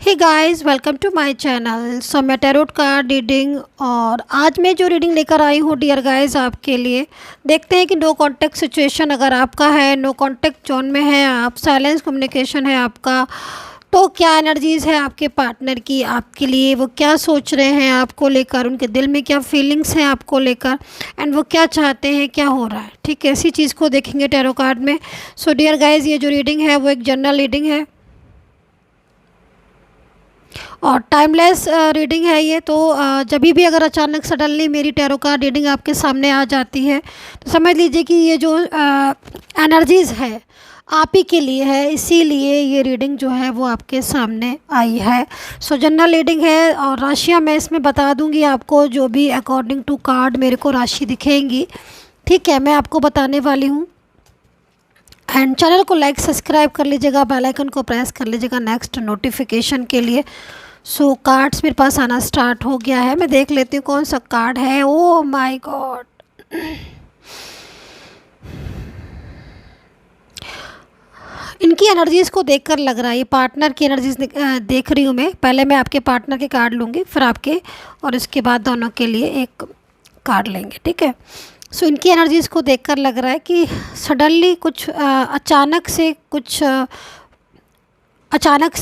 Hey guys, welcome to my channel. मैं tarot card reading और आज मैं जो रीडिंग लेकर आई हूँ डियर गाइस आपके लिए। देखते हैं कि नो कांटेक्ट सिचुएशन अगर आपका है, नो कांटेक्ट जोन में है आप, साइलेंस कम्युनिकेशन है आपका, तो क्या एनर्जीज़ है आपके पार्टनर की आपके लिए, वो क्या सोच रहे हैं आपको लेकर, उनके दिल में क्या फीलिंग्स हैं आपको लेकर एंड वो क्या चाहते हैं, क्या हो रहा है। ठीक है, इसी चीज़ को देखेंगे टैरो कार्ड में। सो डियर गाइस, ये जो रीडिंग है वो एक जनरल रीडिंग है और टाइमलेस रीडिंग है ये। तो जब भी अगर अचानक सडनली मेरी टैरो कार्ड रीडिंग आपके सामने आ जाती है तो समझ लीजिए कि ये जो एनर्जीज़ है आप ही के लिए है, इसीलिए ये रीडिंग जो है वो आपके सामने आई है। सो जनरल रीडिंग है और राशियाँ मैं इसमें बता दूंगी आपको, जो भी अकॉर्डिंग टू कार्ड मेरे को राशि दिखेंगी। ठीक है, मैं आपको बताने वाली हूँ। एंड चैनल को लाइक सब्सक्राइब कर लीजिएगा, बेल आइकन को प्रेस कर लीजिएगा नेक्स्ट नोटिफिकेशन के लिए। सो कार्ड्स मेरे पास आना स्टार्ट हो गया है, मैं देख लेती हूँ कौन सा कार्ड है। ओह माय गॉड, इनकी एनर्जीज़ को देखकर लग रहा है, ये पार्टनर की एनर्जीज देख रही हूँ मैं। पहले मैं आपके पार्टनर के कार्ड लूँगी, फिर आपके, और इसके बाद दोनों के लिए एक कार्ड लेंगे। ठीक है, सो इनकी एनर्जीज़ को देखकर लग रहा है कि सडनली कुछ अचानक से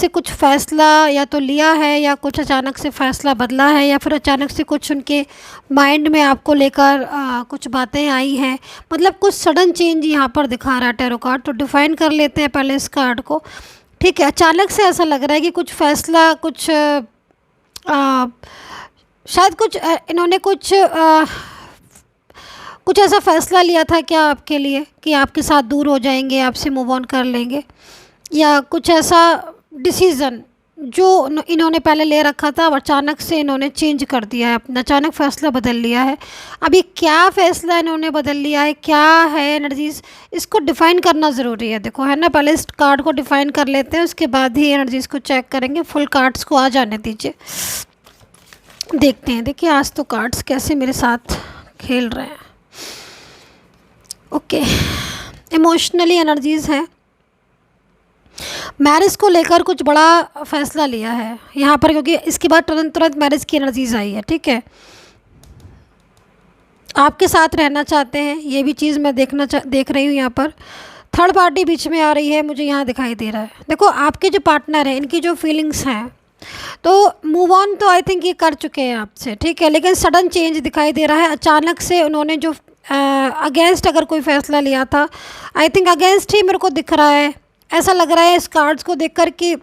कुछ फ़ैसला या तो लिया है, या कुछ अचानक से फ़ैसला बदला है, या फिर अचानक से कुछ उनके माइंड में आपको लेकर कुछ बातें आई हैं। मतलब कुछ सडन चेंज यहाँ पर दिखा रहा है टैरो कार्ड। तो डिफ़ाइन कर लेते हैं पहले इस कार्ड को। ठीक है, अचानक से ऐसा लग रहा है कि कुछ फ़ैसला, शायद इन्होंने कुछ ऐसा फ़ैसला लिया था क्या आपके लिए कि आपके साथ दूर हो जाएंगे, आपसे मूव ऑन कर लेंगे, या कुछ ऐसा डिसीज़न जो इन्होंने पहले ले रखा था और अचानक से इन्होंने चेंज कर दिया है, अपना अचानक फ़ैसला बदल लिया है। अभी क्या फ़ैसला इन्होंने बदल लिया है, क्या है एनर्जीज़, इसको डिफ़ाइन करना ज़रूरी है। देखो है ना, पहले इस कार्ड को डिफ़ाइन कर लेते हैं, उसके बाद ही एनर्जीज़ को चेक करेंगे। फुल कार्ड्स को आ जाने दीजिए, देखते हैं। देखिए आज तो कार्ड्स कैसे मेरे साथ खेल रहे हैं। ओके, इमोशनली एनर्जीज़ है, मैरिज को लेकर कुछ बड़ा फैसला लिया है यहाँ पर, क्योंकि इसके बाद तुरंत मैरिज की एनर्जीज आई है। ठीक है, आपके साथ रहना चाहते हैं, ये भी चीज़ मैं देख रही हूँ यहाँ पर। थर्ड पार्टी बीच में आ रही है, मुझे यहाँ दिखाई दे रहा है। देखो आपके जो पार्टनर हैं, इनकी जो फीलिंग्स हैं, तो मूव ऑन तो आई थिंक ये कर चुके हैं आपसे। ठीक है, लेकिन सडन चेंज दिखाई दे रहा है। अचानक से उन्होंने जो अगेंस्ट अगर कोई फ़ैसला लिया था, आई थिंक अगेंस्ट ही मेरे को दिख रहा है। ऐसा लग रहा है इस कार्ड्स को देखकर कि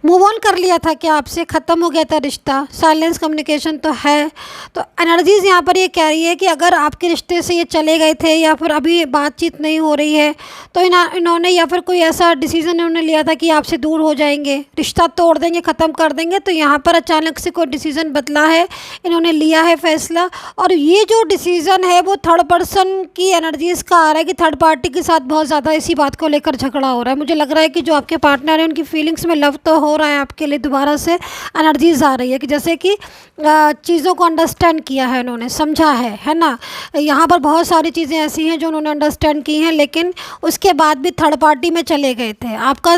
मूव ऑन कर लिया था क्या आपसे, ख़त्म हो गया था रिश्ता, साइलेंस कम्युनिकेशन तो है। तो एनर्जीज़ यहाँ पर ये कह रही है कि अगर आपके रिश्ते से ये चले गए थे या फिर अभी बातचीत नहीं हो रही है, तो इन्होंने या फिर कोई ऐसा डिसीज़न इन्होंने लिया था कि आपसे दूर हो जाएंगे, रिश्ता तोड़ देंगे, ख़त्म कर देंगे। तो यहाँ पर अचानक से कोई डिसीज़न बदला है, इन्होंने लिया है फ़ैसला। और ये जो डिसीज़न है वो थर्ड पर्सन की एनर्जीज़ का आ रहा है कि थर्ड पार्टी के साथ बहुत ज़्यादा इसी बात को लेकर झगड़ा हो रहा है। मुझे लग रहा है कि जो आपके पार्टनर हैं उनकी फीलिंग्स में लव तो हो रहा है आपके लिए, दोबारा से एनर्जीज आ रही है कि जैसे कि चीज़ों को अंडरस्टैंड किया है उन्होंने, समझा है ना। यहाँ पर बहुत सारी चीज़ें ऐसी हैं जो उन्होंने अंडरस्टैंड की हैं, लेकिन उसके बाद भी थर्ड पार्टी में चले गए थे। आपका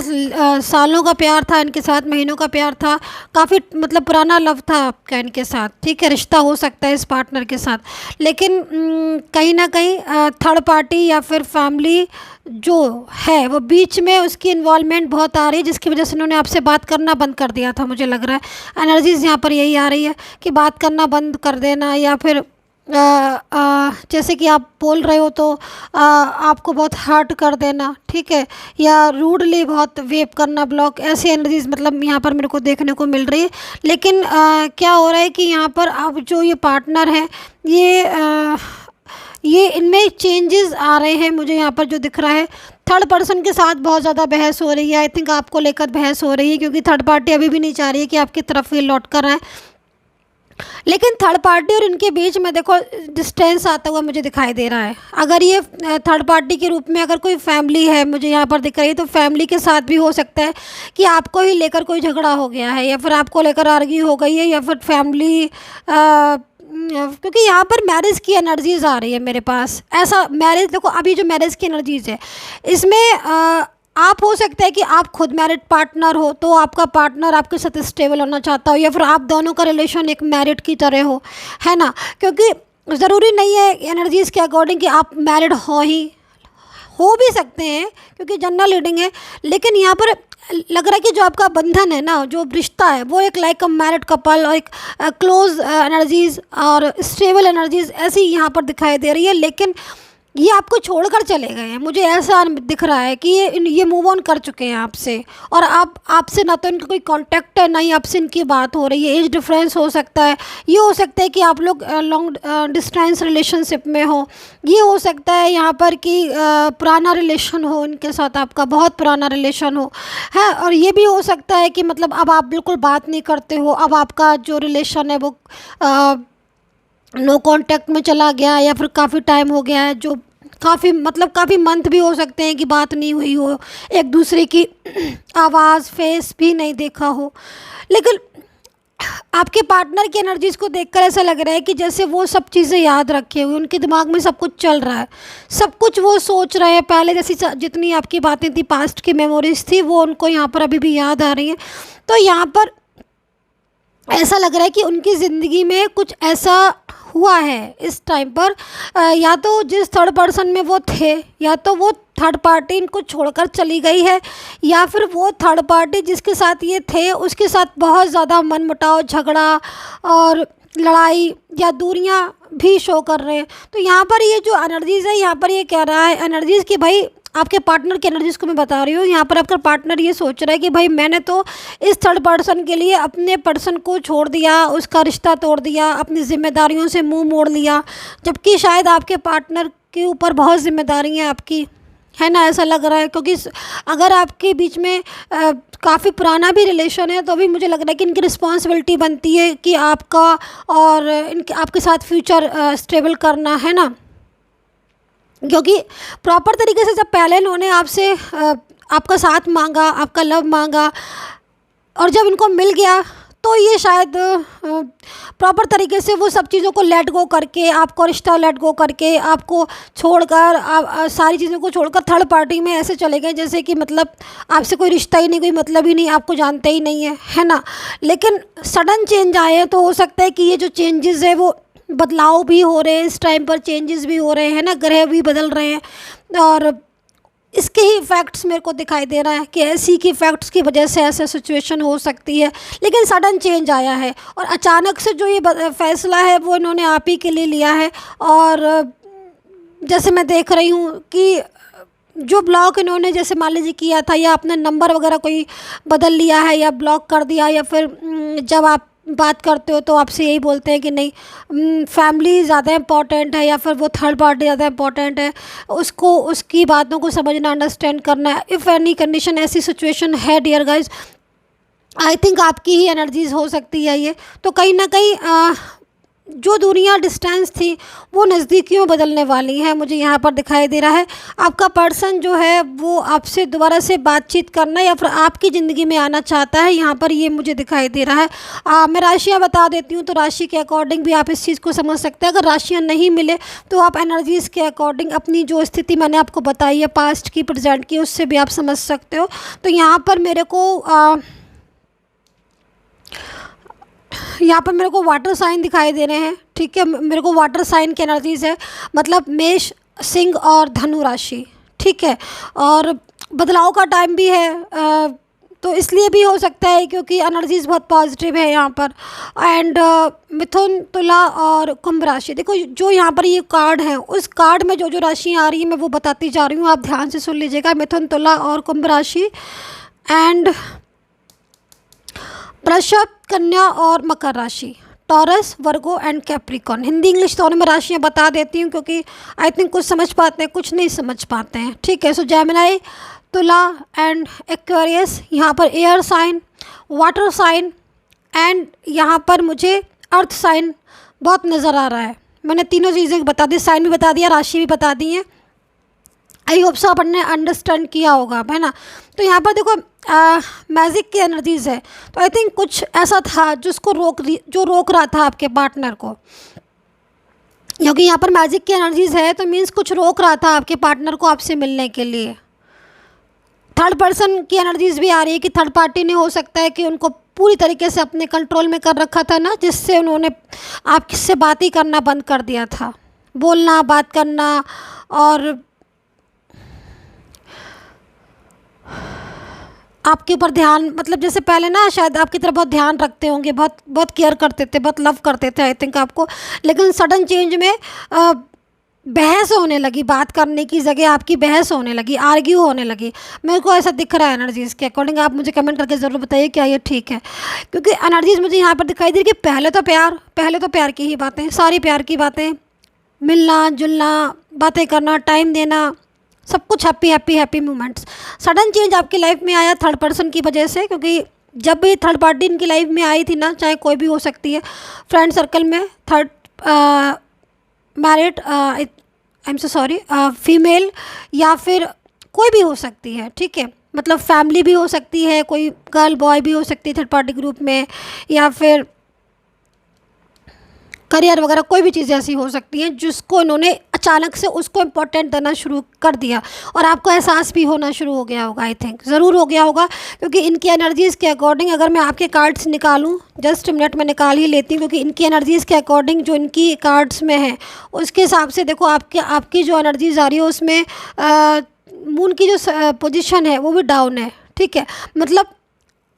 सालों का प्यार था इनके साथ, महीनों का प्यार था, काफ़ी मतलब पुराना लव था आपका इनके साथ। ठीक है, रिश्ता हो सकता है इस पार्टनर के साथ, लेकिन कहीं ना कहीं थर्ड पार्टी या फिर फैमिली जो है वो बीच में उसकी इन्वॉल्वमेंट बहुत आ रही है, जिसकी वजह से उन्होंने आपसे बात करना बंद कर दिया था। मुझे लग रहा है एनर्जीज़ यहाँ पर यही आ रही है कि बात करना बंद कर देना, या फिर जैसे कि आप बोल रहे हो तो आपको बहुत हर्ट कर देना। ठीक है, या रूडली बहुत वेप करना, ब्लॉक, ऐसी एनर्जीज मतलब यहाँ पर मेरे को देखने को मिल रही है। लेकिन क्या हो रहा है कि यहाँ पर अब जो ये पार्टनर है, ये इनमें चेंजेस आ रहे हैं। मुझे यहाँ पर जो दिख रहा है, थर्ड पर्सन के साथ बहुत ज़्यादा बहस हो रही है। आई थिंक आपको लेकर बहस हो रही है, क्योंकि थर्ड पार्टी अभी भी नहीं चाह रही है कि आपकी तरफ ये लौट कर आए। लेकिन थर्ड पार्टी और इनके बीच में देखो डिस्टेंस आता हुआ मुझे दिखाई दे रहा है। अगर ये थर्ड पार्टी के रूप में अगर कोई फैमिली है मुझे यहाँ पर दिख रही है, तो फैमिली के साथ भी हो सकता है कि आपको ही लेकर कोई झगड़ा हो गया है, या फिर आपको लेकर आर्ग्यू हो गई है, या फिर फैमिली क्योंकि यहाँ पर मैरिज की एनर्जीज आ रही है मेरे पास। ऐसा मैरिज, देखो अभी जो मैरिज की एनर्जीज है इसमें आप हो सकता है कि आप खुद मैरिड पार्टनर हो तो आपका पार्टनर आपके साथ स्टेबल होना चाहता हो, या फिर आप दोनों का रिलेशन एक मैरिड की तरह हो, है ना। क्योंकि ज़रूरी नहीं है एनर्जीज़ के अकॉर्डिंग कि आप मैरिड हो भी सकते हैं, क्योंकि जनरल रीडिंग है। लेकिन यहाँ पर लग रहा है कि जो आपका बंधन है ना, जो रिश्ता है, वो एक लाइक अ मैरिड कपल और एक क्लोज एनर्जीज़ और स्टेबल एनर्जीज़ ऐसी यहाँ पर दिखाई दे रही है। लेकिन ये आपको छोड़कर चले गए हैं, मुझे ऐसा दिख रहा है कि ये मूव ऑन कर चुके हैं आपसे, और आपसे ना तो इनका कोई कांटेक्ट है, ना ही आपसे इनकी बात हो रही है। एज डिफरेंस हो सकता है, ये हो सकता है कि आप लोग लॉन्ग डिस्टेंस रिलेशनशिप में हो, ये हो सकता है यहाँ पर कि पुराना रिलेशन हो इनके साथ, आपका बहुत पुराना रिलेशन हो, है। और ये भी हो सकता है कि मतलब अब आप बिल्कुल बात नहीं करते हो, अब आपका जो रिलेशन है वो नो कांटेक्ट में चला गया, या फिर काफ़ी टाइम हो गया है, जो काफ़ी मंथ भी हो सकते हैं कि बात नहीं हुई हो, एक दूसरे की आवाज़ फेस भी नहीं देखा हो। लेकिन आपके पार्टनर की एनर्जीज़ को देखकर ऐसा लग रहा है कि जैसे वो सब चीज़ें याद रखे हुए, उनके दिमाग में सब कुछ चल रहा है, सब कुछ वो सोच रहे हैं। पहले जैसी जितनी आपकी बातें थी, पास्ट की मेमोरीज थी, वो उनको यहाँ पर अभी भी याद आ रही हैं। तो यहाँ पर ऐसा लग रहा है कि उनकी ज़िंदगी में कुछ ऐसा हुआ है इस टाइम पर, या तो जिस थर्ड पर्सन में वो थे, या तो वो थर्ड पार्टी इनको छोड़कर चली गई है, या फिर वो थर्ड पार्टी जिसके साथ ये थे उसके साथ बहुत ज़्यादा मनमुटाव, झगड़ा और लड़ाई या दूरियां भी शो कर रहे हैं। तो यहाँ पर ये जो एनर्जीज़ है, यहाँ पर ये कह रहा है एनर्जीज़ कि भाई आपके पार्टनर की एनर्जीज़ को मैं बता रही हूँ। यहाँ पर आपका पार्टनर ये सोच रहा है कि भाई मैंने तो इस थर्ड पर्सन के लिए अपने पर्सन को छोड़ दिया, उसका रिश्ता तोड़ दिया, अपनी जिम्मेदारियों से मुंह मोड़ लिया, जबकि शायद आपके पार्टनर के ऊपर बहुत जिम्मेदारियाँ आपकी, है ना, ऐसा लग रहा है। क्योंकि अगर आपके बीच में काफ़ी पुराना भी रिलेशन है तो भी मुझे लग रहा है कि इनकी रिस्पॉन्सिबिलिटी बनती है कि आपका और इनके आपके साथ फ्यूचर स्टेबल करना, है ना। क्योंकि प्रॉपर तरीके से जब पहले इन्होंने आपसे आपका साथ मांगा, आपका लव मांगा, और जब इनको मिल गया तो ये शायद प्रॉपर तरीके से वो सब चीज़ों को लेट गो करके, आपको रिश्ता लेट गो करके, आपको छोड़कर सारी चीज़ों को छोड़कर थर्ड पार्टी में ऐसे चले गए जैसे कि मतलब आपसे कोई रिश्ता ही नहीं, कोई मतलब ही नहीं, आपको जानते ही नहीं है ना। लेकिन सडन चेंज आए हैं तो हो सकता है कि ये जो चेंजेस है वो बदलाव भी हो रहे हैं, इस टाइम पर चेंजेस भी हो रहे हैं ना, ग्रह भी बदल रहे हैं, और इसके ही इफ़ेक्ट्स मेरे को दिखाई दे रहा है कि ऐसी की इफ़ेक्ट्स की वजह से ऐसा सिचुएशन हो सकती है। लेकिन सडन चेंज आया है और अचानक से जो ये फ़ैसला है वो इन्होंने आप ही के लिए लिया है। और जैसे मैं देख रही हूँ कि जो ब्लॉक इन्होंने जैसे मान लीजिए किया था, या अपना नंबर वगैरह कोई बदल लिया है या ब्लॉक कर दिया, या फिर जब आप बात करते हो तो आपसे यही बोलते हैं कि नहीं फैमिली ज़्यादा इम्पॉर्टेंट है, या फिर वो थर्ड पार्टी ज़्यादा इम्पॉर्टेंट है, उसको उसकी बातों को समझना, अंडरस्टैंड करना है। इफ़ एनी कंडीशन ऐसी सिचुएशन है डियर गाइज, आई थिंक आपकी ही एनर्जीज़ हो सकती है ये। तो कहीं ना कहीं जो दूरियां डिस्टेंस थी वो नज़दीकियों बदलने वाली हैं, मुझे यहाँ पर दिखाई दे रहा है। आपका पर्सन जो है वो आपसे दोबारा से बातचीत करना या फिर आपकी ज़िंदगी में आना चाहता है, यहाँ पर ये मुझे दिखाई दे रहा है। मैं राशियाँ बता देती हूँ, तो राशि के अकॉर्डिंग भी आप इस चीज़ को समझ सकते हैं। अगर राशियाँ नहीं मिले तो आप एनर्जीज़ के अकॉर्डिंग अपनी जो स्थिति मैंने आपको बताई है, पास्ट की, प्रेजेंट की, उससे भी आप समझ सकते हो। तो यहाँ पर मेरे को वाटर साइन दिखाई दे रहे हैं, ठीक है। मेरे को वाटर साइन की एनर्जीज़ है, मतलब मेष, सिंह और धनु राशि, ठीक है। और बदलाव का टाइम भी है, तो इसलिए भी हो सकता है क्योंकि एनर्जीज़ बहुत पॉजिटिव है यहाँ पर। एंड मिथुन, तुला और कुंभ राशि, देखो जो यहाँ पर ये कार्ड है, उस कार्ड में जो जो राशियाँ आ रही हैं मैं वो बताती जा रही हूँ, आप ध्यान से सुन लीजिएगा। मिथुन, तुला और कुंभ राशि, एंड वृषभ, कन्या और मकर राशि, taurus, Virgo and Capricorn. Hindi English दोनों में राशियाँ बता देती हूँ क्योंकि आई थिंक कुछ समझ पाते हैं, कुछ नहीं समझ पाते हैं, ठीक है। सो जेमिनी, तुला एंड एक्वेरियस, यहाँ पर air sign, water sign, and यहाँ पर मुझे अर्थ साइन बहुत नज़र आ रहा है। मैंने तीनों चीज़ें बता दी, साइन भी बता दिया, राशि भी बता दी है। आई होप सो आपने अंडरस्टैंड किया होगा, है ना। तो यहाँ पर देखो मैजिक की एनर्जीज़ है, तो आई थिंक कुछ ऐसा था जो रोक रहा था आपके पार्टनर को, क्योंकि यहाँ पर मैजिक की एनर्जीज है, तो मीन्स कुछ रोक रहा था आपके पार्टनर को आपसे मिलने के लिए। थर्ड पर्सन की एनर्जीज भी आ रही है कि थर्ड पार्टी ने हो सकता है कि उनको पूरी तरीके से अपने कंट्रोल में कर रखा था ना, जिससे उन्होंने आपसे बात ही करना बंद कर दिया था, बोलना, बात करना। और आपके ऊपर ध्यान, मतलब जैसे पहले ना शायद आपकी तरफ बहुत ध्यान रखते होंगे, बहुत बहुत केयर करते थे, बहुत लव करते थे आई थिंक आपको। लेकिन सडन चेंज में बहस होने लगी, बात करने की जगह आपकी बहस होने लगी, आर्ग्यू होने लगी। मेरे को ऐसा दिख रहा है एनर्जीज़ के अकॉर्डिंग। आप मुझे कमेंट करके ज़रूर बताइए क्या ये ठीक है, क्योंकि एनर्जीज़ मुझे यहाँ पर दिखाई दे रही कि पहले तो प्यार की ही बातें, सारी प्यार की बातें, मिलना जुलना, बातें करना, टाइम देना, सब कुछ happy happy happy moments. Sudden change आपकी लाइफ में आया थर्ड पर्सन की वजह से, क्योंकि जब भी थर्ड पार्टी इनकी लाइफ में आई थी ना, चाहे कोई भी हो सकती है, फ्रेंड सर्कल में third married, I am so sorry, female या फिर कोई भी हो सकती है, ठीक है, मतलब फैमिली भी हो सकती है, कोई गर्ल बॉय भी हो सकती है थर्ड पार्टी ग्रुप में, या फिर करियर वगैरह कोई भी चीज़ ऐसी हो सकती है जिसको इन्होंने अचानक से उसको इम्पोर्टेंट देना शुरू कर दिया, और आपको एहसास भी होना शुरू हो गया होगा, आई थिंक ज़रूर हो गया होगा। क्योंकि इनकी एनर्जीज़ के अकॉर्डिंग अगर मैं आपके कार्ड्स निकालूं, जस्ट मिनट में निकाल ही लेती हूँ, क्योंकि इनकी एनर्जीज़ के अकॉर्डिंग जो इनकी कार्ड्स में है उसके हिसाब से देखो आपकी जो एनर्जीज़ आ रही है उसमें मून की जो पोजीशन है वो भी डाउन है, ठीक है। मतलब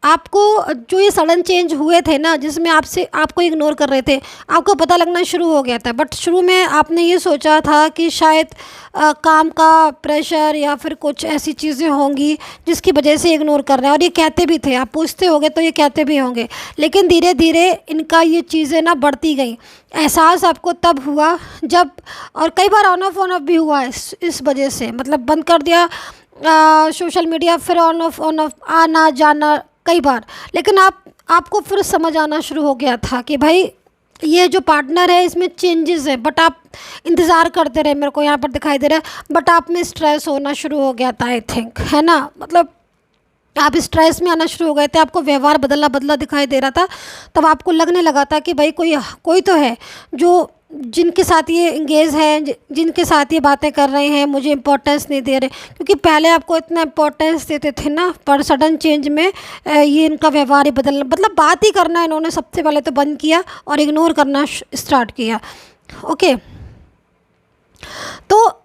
आपको जो ये सडन चेंज हुए थे ना, जिसमें आपको इग्नोर कर रहे थे, आपको पता लगना शुरू हो गया था। बट शुरू में आपने ये सोचा था कि शायद काम का प्रेशर या फिर कुछ ऐसी चीज़ें होंगी जिसकी वजह से इग्नोर कर रहे हैं, और ये कहते भी थे, आप पूछते होंगे तो ये कहते भी होंगे। लेकिन धीरे धीरे इनका ये चीज़ें ना बढ़ती गई। एहसास आपको तब हुआ जब, और कई बार ऑन ऑफ भी हुआ इस वजह से, मतलब बंद कर दिया सोशल मीडिया, फिर ऑन ऑफ आना जाना कई बार। लेकिन आपको फिर समझ आना शुरू हो गया था कि भाई ये जो पार्टनर है इसमें चेंजेस है, बट आप इंतज़ार करते रहे, मेरे को यहाँ पर दिखाई दे रहा है। बट आप में स्ट्रेस होना शुरू हो गया था आई थिंक, है ना, मतलब आप स्ट्रेस में आना शुरू हो गए थे, आपको व्यवहार बदला दिखाई दे रहा था। तब आपको लगने लगा था कि भाई कोई तो है जो जिनके साथ ये इंगेज हैं, जिनके साथ ये बातें कर रहे हैं, मुझे इंपॉर्टेंस नहीं दे रहे। क्योंकि पहले आपको इतना इंपॉर्टेंस देते थे ना, पर सडन चेंज में ये इनका व्यवहार ही बदलना, मतलब बात ही करना इन्होंने सबसे पहले तो बंद किया और इग्नोर करना स्टार्ट किया। ओके, तो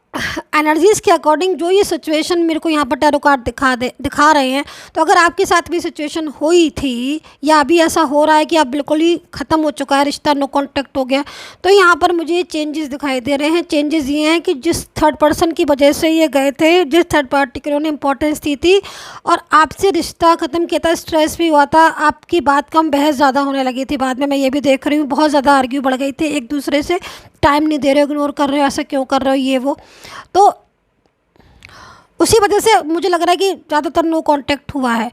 एनर्जीज़ के अकॉर्डिंग जो ये सिचुएशन मेरे को यहाँ पर टैरो कार्ड दिखा रहे हैं, तो अगर आपके साथ भी सिचुएशन हुई थी या अभी ऐसा हो रहा है कि आप बिल्कुल ही ख़त्म हो चुका है रिश्ता, नो कांटेक्ट हो गया, तो यहाँ पर मुझे चेंजेस दिखाई दे रहे हैं। चेंजेस ये हैं कि जिस थर्ड पर्सन की वजह से ये गए थे, जिस थर्ड पार्टी को उन्होंने इंपॉर्टेंस दी थी और आपसे रिश्ता ख़त्म किया था, स्ट्रेस भी हुआ था, आपकी बात कम बहस ज़्यादा होने लगी थी। बाद में मैं ये भी देख रही हूँ बहुत ज़्यादा आर्ग्यू बढ़ गई थी एक दूसरे से, टाइम नहीं दे रहे हो, इग्नोर कर रहे हो, ऐसा क्यों कर रहे हो, ये वो। तो उसी वजह से मुझे लग रहा है कि ज़्यादातर नो कांटेक्ट हुआ है।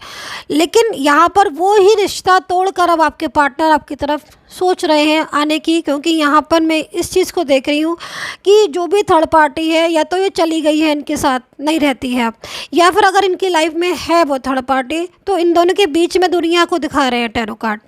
लेकिन यहाँ पर वो ही रिश्ता तोड़कर अब आपके पार्टनर आपकी तरफ सोच रहे हैं आने की, क्योंकि यहाँ पर मैं इस चीज़ को देख रही हूँ कि जो भी थर्ड पार्टी है या तो ये चली गई है, इनके साथ नहीं रहती है अब, या फिर अगर इनकी लाइफ में है वो थर्ड पार्टी, तो इन दोनों के बीच में दुनिया को दिखा रहे हैं टैरो कार्ड,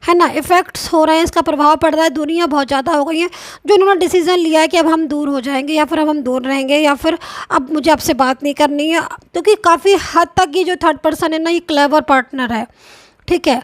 है ना। इफ़ेक्ट्स हो रहे हैं, इसका प्रभाव पड़ रहा है, दुनिया बहुत ज़्यादा हो गई है। जो उन्होंने डिसीज़न लिया है कि अब हम दूर हो जाएंगे, या फिर अब हम दूर रहेंगे, या फिर अब मुझे आपसे बात नहीं करनी है, क्योंकि काफ़ी हद तक ये जो थर्ड पर्सन है ना, ये क्लेवर पार्टनर है, ठीक है।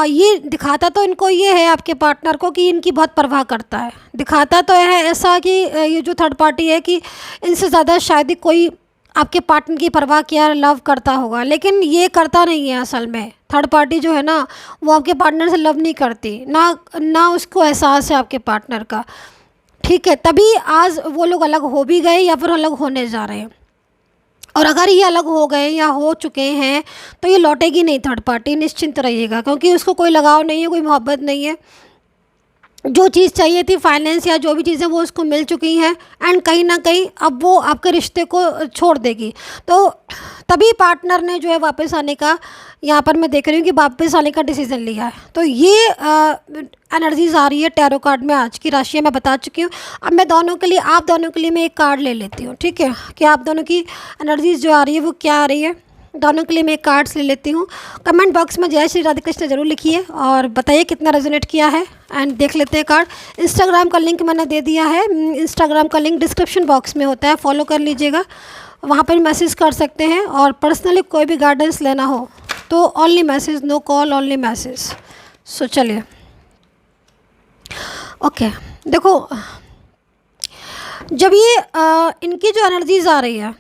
ये दिखाता तो इनको ये है आपके पार्टनर को कि इनकी बहुत परवाह करता है, दिखाता तो है ऐसा कि ये जो थर्ड पार्टी है कि इनसे ज़्यादा शायद ही कोई आपके पार्टनर की परवाह किया लव करता होगा, लेकिन ये करता नहीं है। असल में थर्ड पार्टी जो है ना, वो आपके पार्टनर से लव नहीं करती, ना उसको एहसास है आपके पार्टनर का, ठीक है। तभी आज वो लोग अलग हो भी गए या फिर अलग होने जा रहे हैं। और अगर ये अलग हो गए या हो चुके हैं तो ये लौटेगी नहीं थर्ड पार्टी, निश्चिंत रहिएगा, क्योंकि उसको कोई लगाव नहीं है, कोई मोहब्बत नहीं है। जो चीज़ चाहिए थी, फाइनेंस या जो भी चीज़ें, वो उसको मिल चुकी हैं, एंड कहीं ना कहीं अब वो आपके रिश्ते को छोड़ देगी। तो तभी पार्टनर ने जो है वापस आने का, यहाँ पर मैं देख रही हूँ कि वापस आने का डिसीज़न लिया है। तो ये एनर्जीज आ रही है टैरो कार्ड में। आज की राशि मैं बता चुकी हूँ। अब मैं दोनों के लिए, आप दोनों के लिए मैं एक कार्ड ले लेती हूँ, ठीक है, कि आप दोनों की एनर्जीज जो आ रही है वो क्या आ रही है। दोनों के लिए मैं कार्ड्स ले लेती हूँ। कमेंट बॉक्स में जय श्री राधे कृष्ण ज़रूर लिखिए और बताइए कितना रेजोनेट किया है। एंड देख लेते हैं कार्ड। इंस्टाग्राम का लिंक मैंने दे दिया है। इंस्टाग्राम का लिंक डिस्क्रिप्शन बॉक्स में होता है, फॉलो कर लीजिएगा, वहाँ पर मैसेज कर सकते हैं। और पर्सनली कोई भी गाइडेंस लेना हो तो only message, no call, only message. So चलिए, ओके। देखो, जब ये इनकी जो एनर्जीज आ रही है,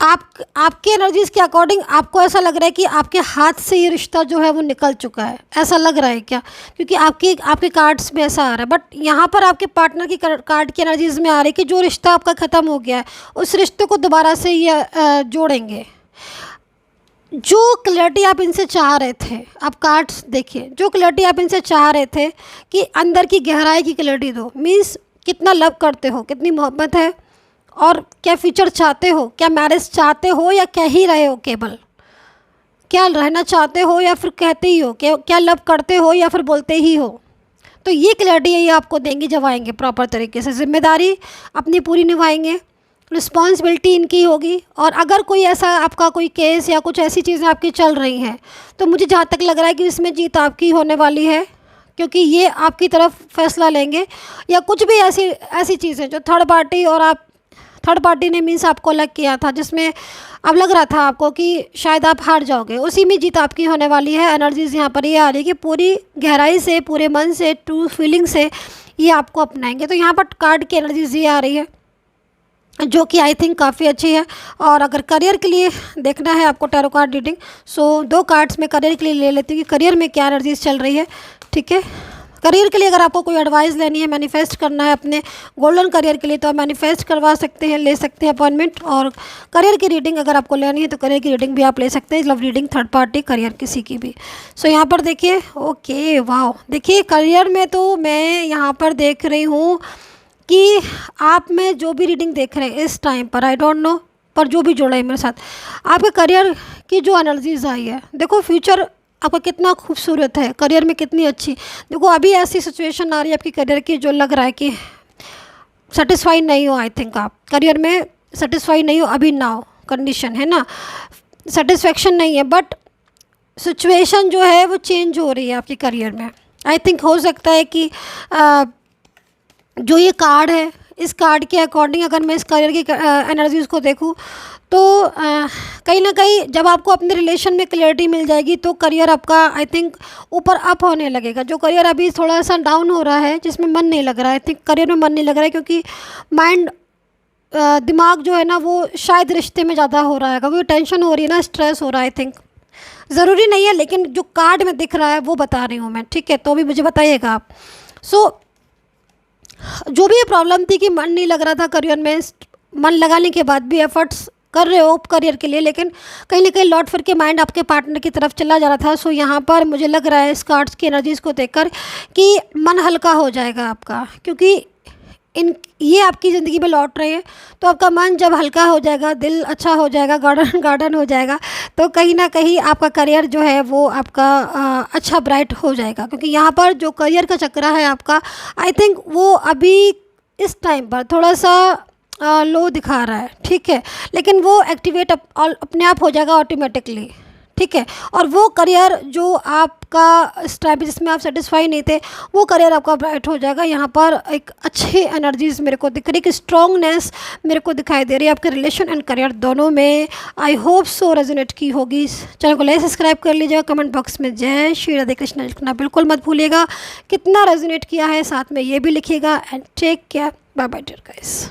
आपके एनर्जीज के अकॉर्डिंग आपको ऐसा लग रहा है कि आपके हाथ से ये रिश्ता जो है वो निकल चुका है, ऐसा लग रहा है क्या? क्योंकि आपके कार्ड्स में ऐसा आ रहा है। बट यहाँ पर आपके पार्टनर की कार्ड की एनर्जीज में आ रही है कि जो रिश्ता आपका ख़त्म हो गया है उस रिश्ते को दोबारा से ये जोड़ेंगे। जो क्लैरिटी आप इनसे चाह रहे थे, आप कार्ड्स देखिए, जो क्लैरिटी आप इनसे चाह रहे थे कि अंदर की गहराई की क्लैरिटी दो, मीन्स कितना लव करते हो, कितनी मोहब्बत है, और क्या फ्यूचर चाहते हो, क्या मैरिज चाहते हो या कह ही रहे हो, केवल क्या रहना चाहते हो या फिर कहते ही हो, क्या लव करते हो या फिर बोलते ही हो। तो ये क्लैरिटी ये आपको देंगे जब आएंगे प्रॉपर तरीके से, जिम्मेदारी अपनी पूरी निभाएंगे, रिस्पॉन्सिबिलिटी इनकी होगी। और अगर कोई ऐसा आपका कोई केस या कुछ ऐसी चीज़ें आपकी चल रही हैं तो मुझे जहाँ तक लग रहा है कि इसमें जीत आपकी होने वाली है, क्योंकि ये आपकी तरफ फैसला लेंगे। या कुछ भी ऐसी चीज़ें जो थर्ड पार्टी ने मीन्स आपको अलग किया था, जिसमें अब लग रहा था आपको कि शायद आप हार जाओगे, उसी में जीत आपकी होने वाली है। एनर्जीज यहाँ पर ये आ रही है कि पूरी गहराई से, पूरे मन से, ट्रू फीलिंग से ये आपको अपनाएंगे। तो यहाँ पर कार्ड की एनर्जीज ये आ रही है जो कि आई थिंक काफ़ी अच्छी है। और अगर करियर के लिए देखना है आपको टैरो कार्ड रीडिंग, सो 2 कार्ड्स में करियर के लिए ले लेती हूँ कि करियर में क्या एनर्जीज चल रही है। ठीक है, करियर के लिए अगर आपको कोई एडवाइस लेनी है, मैनिफेस्ट करना है अपने गोल्डन करियर के लिए, तो आप मैनिफेस्ट करवा सकते हैं, ले सकते हैं अपॉइंटमेंट। और करियर की रीडिंग अगर आपको लेनी है तो करियर की रीडिंग भी आप ले सकते हैं, love reading, third party, career किसी की भी। सो यहाँ पर देखिए, ओके, वाह, देखिए करियर में तो मैं यहाँ पर देख रही हूँ कि आप में जो भी रीडिंग देख रहे हैं इस टाइम पर, आई डोंट नो, पर जो भी जुड़ा है मेरे साथ, आपके करियर की जो एनर्जीज आई है, देखो फ्यूचर आपका कितना खूबसूरत है, करियर में कितनी अच्छी। देखो अभी ऐसी सिचुएशन आ रही है आपकी करियर की जो लग रहा है कि सेटिस्फाई नहीं हो, आई थिंक आप करियर में सेटिस्फाई नहीं हो अभी, नाउ कंडीशन है ना, सेटिस्फेक्शन नहीं है। बट सिचुएशन जो है वो चेंज हो रही है आपके करियर में। आई थिंक हो सकता है कि जो ये कार्ड है, इस कार्ड के अकॉर्डिंग अगर मैं इस करियर की एनर्जीज़ को देखूं तो कहीं ना कहीं जब आपको अपने रिलेशन में क्लैरिटी मिल जाएगी तो करियर आपका आई थिंक ऊपर अप होने लगेगा। जो करियर अभी थोड़ा सा डाउन हो रहा है, जिसमें मन नहीं लग रहा है, आई थिंक करियर में मन नहीं लग रहा है, क्योंकि माइंड, दिमाग जो है ना वो शायद रिश्ते में ज़्यादा हो रहा है, क्योंकि टेंशन हो रही है ना, स्ट्रेस हो रहा है। आई थिंक ज़रूरी नहीं है, लेकिन जो कार्ड में दिख रहा है वो बता रही हूँ मैं। ठीक है, तो भी मुझे बताइएगा आप। सो जो भी ये प्रॉब्लम थी कि मन नहीं लग रहा था करियर में, मन लगाने के बाद भी एफर्ट्स कर रहे हो करियर के लिए, लेकिन कहीं ना कहीं लौट फिर के माइंड आपके पार्टनर की तरफ चला जा रहा था। सो यहाँ पर मुझे लग रहा है इस कार्ड्स की एनर्जीज़ को देखकर कि मन हल्का हो जाएगा आपका, क्योंकि ये आपकी ज़िंदगी में लौट रहे हैं। तो आपका मन जब हल्का हो जाएगा, दिल अच्छा हो जाएगा, गार्डन हो जाएगा, तो कहीं ना कहीं आपका करियर जो है वो आपका अच्छा ब्राइट हो जाएगा। क्योंकि यहाँ पर जो करियर का चक्रा है आपका, आई थिंक वो अभी इस टाइम पर थोड़ा सा लो दिखा रहा है। ठीक है, लेकिन वो एक्टिवेट अपने आप हो जाएगा ऑटोमेटिकली। ठीक है, और वो करियर जो आपका इस टाइम पे जिसमें आप सेटिस्फाई नहीं थे, वो करियर आपका ब्राइट हो जाएगा। यहाँ पर एक अच्छी एनर्जीज मेरे को दिख रही है, एक स्ट्रॉन्गनेस मेरे को दिखाई दे रही है आपके रिलेशन एंड करियर दोनों में। आई होप सो रेजोनेट की होगी। चैनल को लाइक सब्सक्राइब कर लीजिएगा, कमेंट बॉक्स में जय श्री राधे कृष्ण लिखना बिल्कुल मत भूलिएगा। कितना रेजोनेट किया है साथ में ये भी लिखिएगा। And take care, bye bye dear guys.